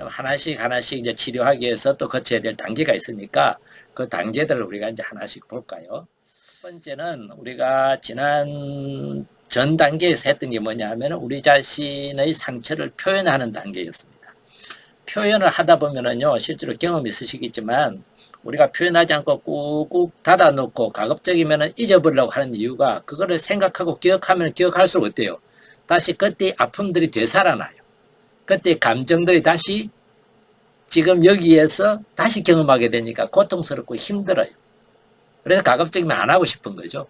하나씩 하나씩 이제 치료하기 위해서 또 거쳐야 될 단계가 있으니까 그 단계들을 우리가 이제 하나씩 볼까요? 첫 번째는 우리가 지난 전 단계에서 했던 게 뭐냐 하면 우리 자신의 상처를 표현하는 단계였습니다. 표현을 하다 보면은요, 실제로 경험이 있으시겠지만 우리가 표현하지 않고 꾹꾹 닫아놓고 가급적이면 잊어버리려고 하는 이유가 그거를 생각하고 기억하면 기억할수록 어때요? 다시 그때의 아픔들이 되살아나요. 그때 감정들이 다시 지금 여기에서 다시 경험하게 되니까 고통스럽고 힘들어요. 그래서 가급적이면 안 하고 싶은 거죠.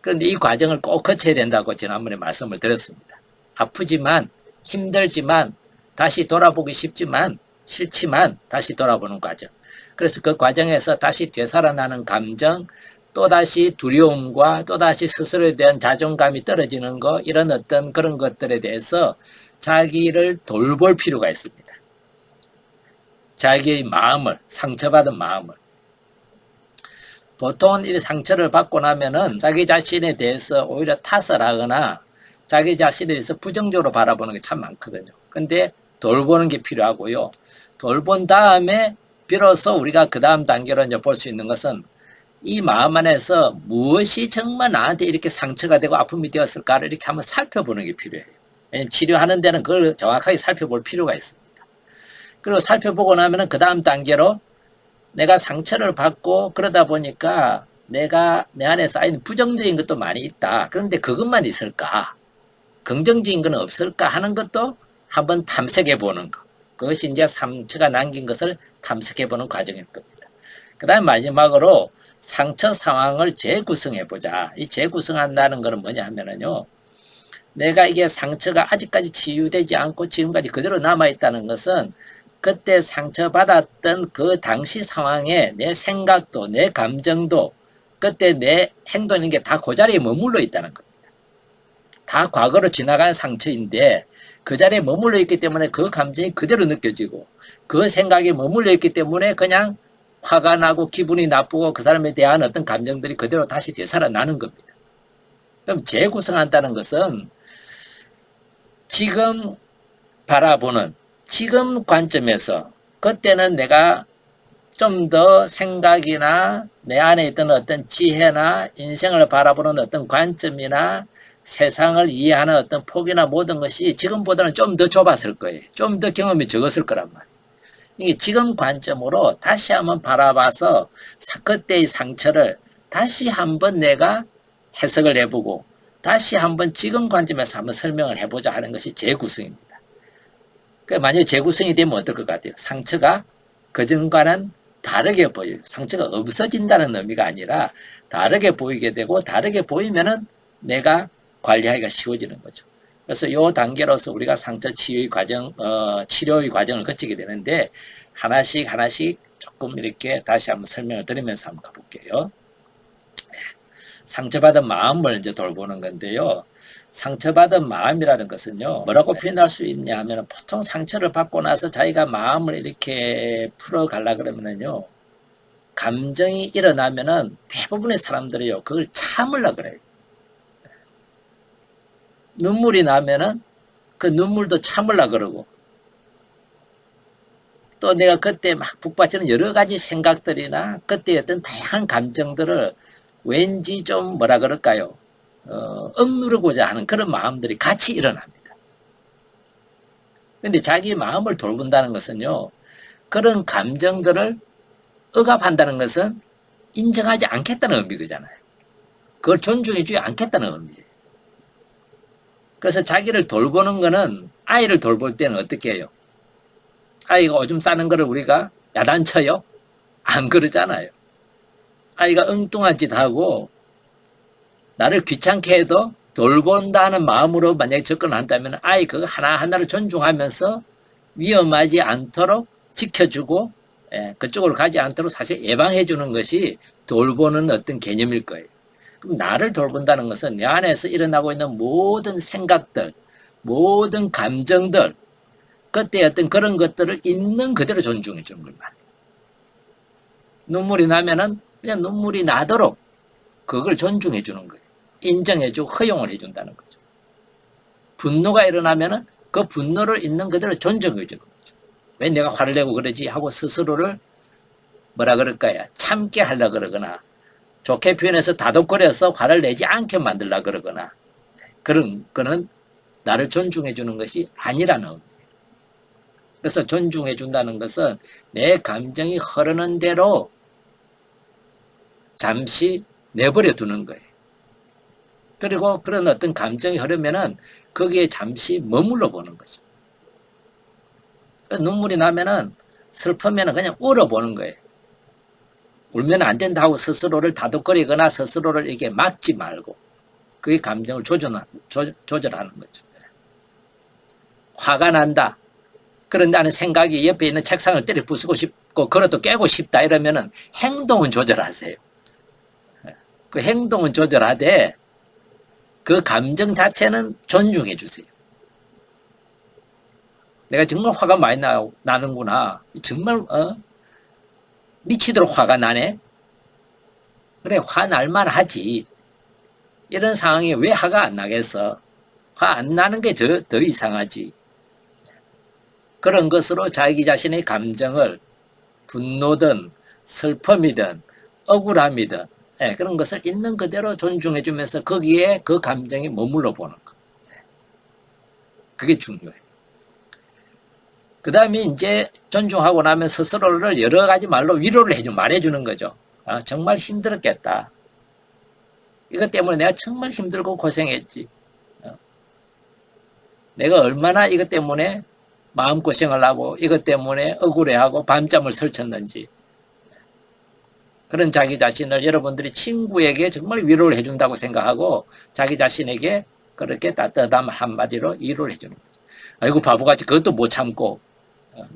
그런데 이 과정을 꼭 거쳐야 된다고 지난번에 말씀을 드렸습니다. 아프지만 힘들지만 다시 돌아보기 쉽지만 싫지만 다시 돌아보는 과정. 그래서 그 과정에서 다시 되살아나는 감정, 또다시 두려움과 또다시 스스로에 대한 자존감이 떨어지는 거, 이런 어떤 그런 것들에 대해서 자기를 돌볼 필요가 있습니다. 자기의 마음을, 상처받은 마음을. 보통은 이 상처를 받고 나면은 자기 자신에 대해서 오히려 탓을 하거나 자기 자신에 대해서 부정적으로 바라보는 게 참 많거든요. 근데 돌보는 게 필요하고요. 돌본 다음에 비로소 우리가 그 다음 단계로 이제 볼 수 있는 것은 이 마음 안에서 무엇이 정말 나한테 이렇게 상처가 되고 아픔이 되었을까를 이렇게 한번 살펴보는 게 필요해요. 왜냐면 치료하는 데는 그걸 정확하게 살펴볼 필요가 있습니다. 그리고 살펴보고 나면은 그 다음 단계로 내가 상처를 받고 그러다 보니까 내가 내 안에 쌓인 부정적인 것도 많이 있다. 그런데 그것만 있을까? 긍정적인 건 없을까 하는 것도 한번 탐색해 보는 것. 그것이 이제 상처가 남긴 것을 탐색해 보는 과정일 겁니다. 그 다음 마지막으로 상처 상황을 재구성해 보자. 이 재구성한다는 것은 뭐냐 하면은요, 내가 이게 상처가 아직까지 치유되지 않고 지금까지 그대로 남아있다는 것은 그때 상처받았던 그 당시 상황에 내 생각도 내 감정도 그때 내 행동인 게 다 그 자리에 머물러 있다는 겁니다. 다 과거로 지나간 상처인데 그 자리에 머물러 있기 때문에 그 감정이 그대로 느껴지고 그 생각이 머물러 있기 때문에 그냥 화가 나고 기분이 나쁘고 그 사람에 대한 어떤 감정들이 그대로 다시 되살아나는 겁니다. 그럼 재구성한다는 것은 지금 바라보는 지금 관점에서 그때는 내가 좀 더 생각이나 내 안에 있던 어떤 지혜나 인생을 바라보는 어떤 관점이나 세상을 이해하는 어떤 폭이나 모든 것이 지금보다는 좀 더 좁았을 거예요. 좀 더 경험이 적었을 거란 말이에요. 이게 지금 관점으로 다시 한번 바라봐서 그때의 상처를 다시 한번 내가 해석을 해보고 다시 한번 지금 관점에서 한번 설명을 해보자 하는 것이 재구성입니다. 만약에 재구성이 되면 어떨 것 같아요? 상처가 그전과는 다르게 보여요. 상처가 없어진다는 의미가 아니라 다르게 보이게 되고 다르게 보이면은 내가 관리하기가 쉬워지는 거죠. 그래서 이 단계로서 우리가 상처 치유의 과정, 치료의 과정을 거치게 되는데 하나씩 하나씩 조금 이렇게 다시 한번 설명을 드리면서 한번 가볼게요. 상처받은 마음을 이제 돌보는 건데요. 상처받은 마음이라는 것은요, 뭐라고 표현할 수 있냐 하면 보통 상처를 받고 나서 자기가 마음을 이렇게 풀어가려고 그러면은요, 감정이 일어나면은 대부분의 사람들이요, 그걸 참으려고 그래요. 눈물이 나면은 그 눈물도 참으려고 그러고, 또 내가 그때 막 북받치는 여러 가지 생각들이나 그때 어떤 다양한 감정들을 왠지 좀 뭐라 그럴까요? 억누르고자 하는 그런 마음들이 같이 일어납니다. 그런데 자기 마음을 돌본다는 것은요, 그런 감정들을 억압한다는 것은 인정하지 않겠다는 의미잖아요. 그걸 존중해주지 않겠다는 의미예요. 그래서 자기를 돌보는 거는 아이를 돌볼 때는 어떻게 해요? 아이가 오줌 싸는 거를 우리가 야단쳐요? 안 그러잖아요. 아이가 엉뚱한 짓 하고 나를 귀찮게 해도 돌본다는 마음으로 만약에 접근한다면 아이 그거 하나하나를 존중하면서 위험하지 않도록 지켜주고 그쪽으로 가지 않도록 사실 예방해 주는 것이 돌보는 어떤 개념일 거예요. 그럼 나를 돌본다는 것은 내 안에서 일어나고 있는 모든 생각들, 모든 감정들, 그때 어떤 그런 것들을 있는 그대로 존중해 주는 걸 말이에요. 눈물이 나면은 그냥 눈물이 나도록 그걸 존중해 주는 거예요. 인정해 주고 허용을 해 준다는 거죠. 분노가 일어나면은 그 분노를 있는 그대로 존중해 주는 거죠. 왜 내가 화를 내고 그러지 하고 스스로를 뭐라 그럴까요? 참게 하려 그러거나 좋게 표현해서 다독거려서 화를 내지 않게 만들려 그러거나 그런 거는 나를 존중해 주는 것이 아니라는 겁니다. 그래서 존중해 준다는 것은 내 감정이 흐르는 대로 잠시 내버려 두는 거예요. 그리고 그런 어떤 감정이 흐르면은 거기에 잠시 머물러 보는 거죠. 눈물이 나면은 슬프면은 그냥 울어보는 거예요. 울면 안 된다 하고 스스로를 다독거리거나 스스로를 이게 막지 말고 그게 감정을 조절하는 거죠. 화가 난다. 그런데 나는 생각이 옆에 있는 책상을 때려 부수고 싶고 그것도 깨고 싶다 이러면은 행동은 조절하세요. 그 행동은 조절하되 그 감정 자체는 존중해 주세요. 내가 정말 화가 많이 나는구나. 정말 미치도록 화가 나네. 그래 화날만 하지. 이런 상황에 왜 화가 안 나겠어. 화 안 나는 게 더 이상하지. 그런 것으로 자기 자신의 감정을 분노든 슬픔이든 억울함이든 그런 것을 있는 그대로 존중해 주면서 거기에 그 감정이 머물러 보는 거. 그게 중요해요. 그 다음에 이제 존중하고 나면 스스로를 여러 가지 말로 위로를 말해주는 거죠. 아, 정말 힘들었겠다. 이것 때문에 내가 정말 힘들고 고생했지. 내가 얼마나 이것 때문에 마음고생을 하고 이것 때문에 억울해하고 밤잠을 설쳤는지. 그런 자기 자신을 여러분들이 친구에게 정말 위로를 해준다고 생각하고 자기 자신에게 그렇게 따뜻한 한마디로 위로를 해주는 거죠. 아이고 바보같이 그것도 못 참고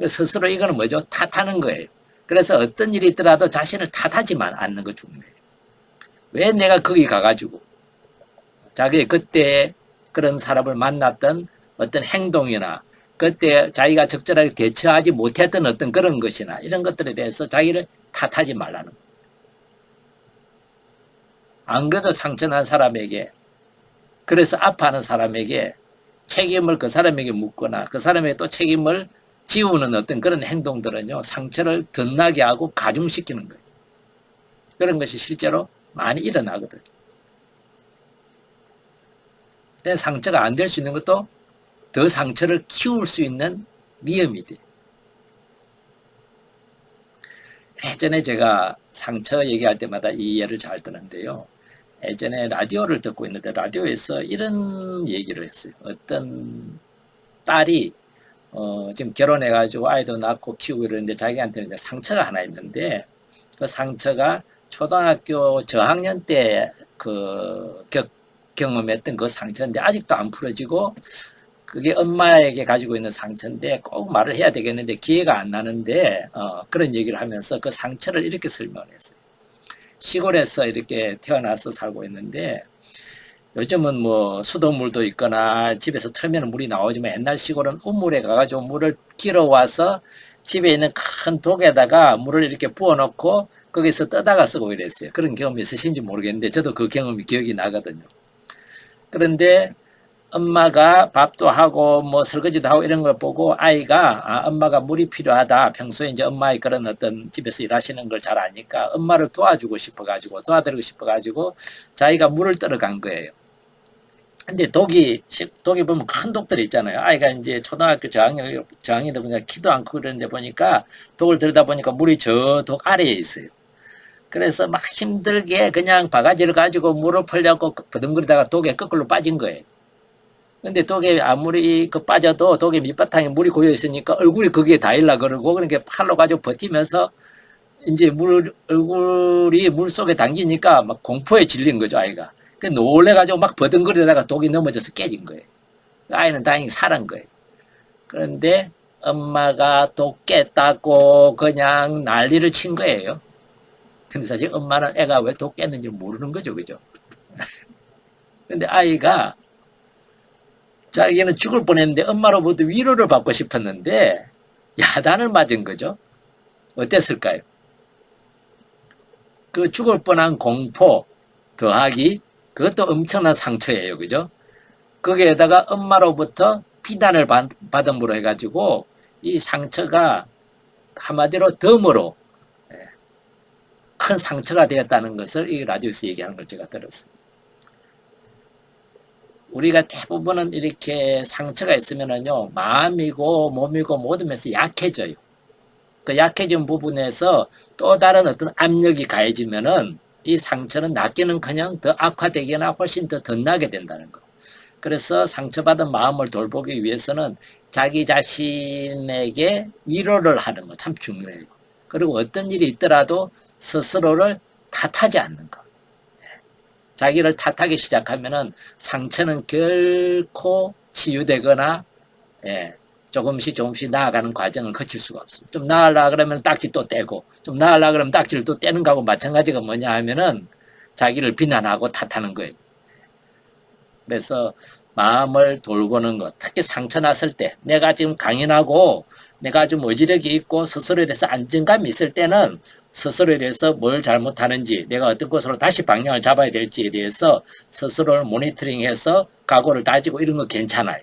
스스로 이거는 뭐죠? 탓하는 거예요. 그래서 어떤 일이 있더라도 자신을 탓하지만 않는 거 중요해요. 왜 내가 거기 가가지고 자기 그때 그런 사람을 만났던 어떤 행동이나 그때 자기가 적절하게 대처하지 못했던 어떤 그런 것이나 이런 것들에 대해서 자기를 탓하지 말라는 거예요. 안 그래도 상처난 사람에게 그래서 아파하는 사람에게 책임을 그 사람에게 묻거나 그 사람에게 또 책임을 지우는 어떤 그런 행동들은요 상처를 더 나게 하고 가중시키는 거예요. 그런 것이 실제로 많이 일어나거든요. 상처가 안 될 수 있는 것도 더 상처를 키울 수 있는 위험이 돼요. 예전에 제가 상처 얘기할 때마다 이 예를 잘 드는데요. 예전에 라디오를 듣고 있는데 라디오에서 이런 얘기를 했어요. 어떤 딸이 지금 결혼해가지고 아이도 낳고 키우고 이러는데 자기한테는 이제 상처가 하나 있는데 그 상처가 초등학교 저학년 때 경험했던 그 상처인데 아직도 안 풀어지고 그게 엄마에게 가지고 있는 상처인데 꼭 말을 해야 되겠는데 기회가 안 나는데 그런 얘기를 하면서 그 상처를 이렇게 설명을 했어요. 시골에서 이렇게 태어나서 살고 있는데 요즘은 뭐 수돗물도 있거나 집에서 틀면 물이 나오지만 옛날 시골은 우물에 가가지고 물을 길어와서 집에 있는 큰 독에다가 물을 이렇게 부어놓고 거기서 떠다가 쓰고 이랬어요. 그런 경험이 있으신지 모르겠는데 저도 그 경험이 기억이 나거든요. 그런데 엄마가 밥도 하고 뭐 설거지도 하고 이런 걸 보고 아이가 엄마가 물이 필요하다. 평소에 이제 엄마의 그런 어떤 집에서 일하시는 걸 잘 아니까 엄마를 도와주고 싶어가지고 도와드리고 싶어가지고 자기가 물을 떠러 간 거예요. 근데 독이 보면 큰 독들이 있잖아요. 아이가 이제 초등학교 저학년이다 보니까 키도 안 크고 그러는데 보니까 독을 들여다 보니까 물이 저 독 아래에 있어요. 그래서 막 힘들게 그냥 바가지를 가지고 물을 풀려고 버둥거리다가 독에 거꾸로 빠진 거예요. 근데 독에 아무리 빠져도 독에 밑바탕에 물이 고여 있으니까 얼굴이 거기에 닿으려 그러고 그러니까 팔로 가지고 버티면서 이제 얼굴이 물 속에 담기니까 막 공포에 질린 거죠, 아이가. 그 놀래가지고 막 버둥거리다가 독이 넘어져서 깨진 거예요. 아이는 다행히 살은 거예요. 그런데 엄마가 독 깼다고 그냥 난리를 친 거예요. 근데 사실 엄마는 애가 왜 독 깼는지 모르는 거죠, 그죠? 근데 아이가 자기는 죽을 뻔했는데 엄마로부터 위로를 받고 싶었는데 야단을 맞은 거죠. 어땠을까요? 그 죽을 뻔한 공포 더하기 그것도 엄청난 상처예요. 그죠? 거기에다가 엄마로부터 비난을 받음으로 해가지고 이 상처가 한마디로 덤으로 큰 상처가 되었다는 것을 이 라디오에서 얘기하는 걸 제가 들었습니다. 우리가 대부분은 이렇게 상처가 있으면은요, 마음이고 몸이고 모든 면에서 약해져요. 그 약해진 부분에서 또 다른 어떤 압력이 가해지면은 이 상처는 낫기는커녕 더 악화되거나 훨씬 더 덧나게 된다는 거. 그래서 상처받은 마음을 돌보기 위해서는 자기 자신에게 위로를 하는 거 참 중요해요. 그리고 어떤 일이 있더라도 스스로를 탓하지 않는 거. 자기를 탓하기 시작하면은 상처는 결코 치유되거나 조금씩 나아가는 과정을 거칠 수가 없습니다. 좀 나으려 그러면 딱지 또 떼고, 좀 나으려 그러면 딱지를 또 떼는 거하고 마찬가지가 뭐냐 하면은 자기를 비난하고 탓하는 거예요. 그래서 마음을 돌보는 것, 특히 상처 났을 때, 내가 지금 강인하고 내가 좀 의지력이 있고 스스로에 대해서 안정감이 있을 때는 스스로에 대해서 뭘 잘못하는지, 내가 어떤 것으로 다시 방향을 잡아야 될지에 대해서 스스로를 모니터링해서 각오를 다지고 이런 거 괜찮아요.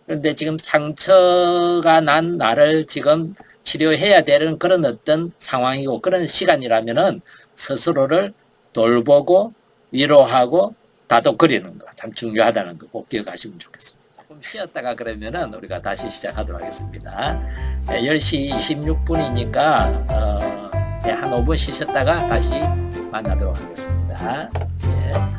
그런데 지금 상처가 난 나를 지금 치료해야 되는 그런 어떤 상황이고 그런 시간이라면은 스스로를 돌보고 위로하고 다독거리는 거 참 중요하다는 거 꼭 기억하시면 좋겠습니다. 조금 쉬었다가 그러면은 우리가 다시 시작하도록 하겠습니다. 10시 26분이니까 한 5분 쉬셨다가 다시 만나도록 하겠습니다. 예.